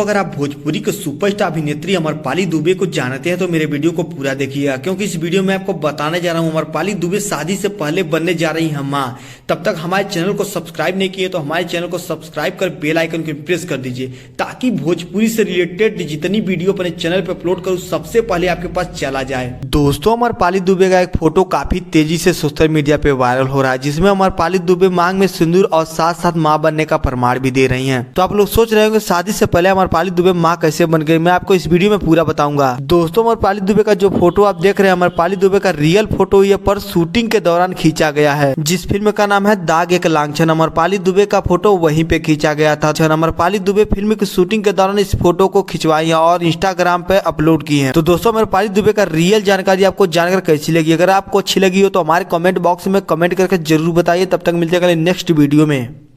अगर आप भोजपुरी के सुपरस्टार अभिनेत्री अमरपाली दुबे को जानते हैं तो मेरे वीडियो को पूरा देखिएगा, क्योंकि इस वीडियो में आपको बताने जा रहा हूं अमरपाली दुबे शादी से पहले बनने जा रही हैं मां। तब तक हमारे चैनल को सब्सक्राइब नहीं किए तो हमारे चैनल को सब्सक्राइब कर बेल आइकन को प्रेस कर दीजिए, ताकि भोजपुरी से रिलेटेड जितनी वीडियो अपने चैनल पर अपलोड करूँ सबसे पहले आपके पास चला जाए। दोस्तों, अमरपाली दुबे का एक फोटो काफी तेजी से सोशल मीडिया पे वायरल हो रहा है, जिसमें अमरपाली दुबे मांग में सिंदूर और साथ साथ मां बनने का प्रमाण भी दे रही हैं। तो आप लोग सोच रहे होंगे शादी से पहले अमरपाली दुबे मां कैसे बन गई, मैं आपको इस वीडियो में पूरा बताऊंगा। दोस्तों, अमरपाली दुबे का जो फोटो आप देख रहे हैं अमरपाली दुबे का रियल फोटो ये पर शूटिंग के दौरान खींचा गया है, जिस फिल्म का नाम है दाग एक लांछन। अमरपाली दुबे का फोटो वहीं पे खींचा गया था। अमरपाली दुबे फिल्म की शूटिंग के दौरान इस फोटो को खिंचवाई और इंस्टाग्राम पे अपलोड की है। तो दोस्तों, अमरपाली दुबे का रियल जानकारी आपको जानकर कैसी लगी? अगर आपको अच्छी लगी हो तो हमारे कमेंट बॉक्स में कमेंट करके जरूर बताइए। तब तक मिलते हैं नेक्स्ट वीडियो में।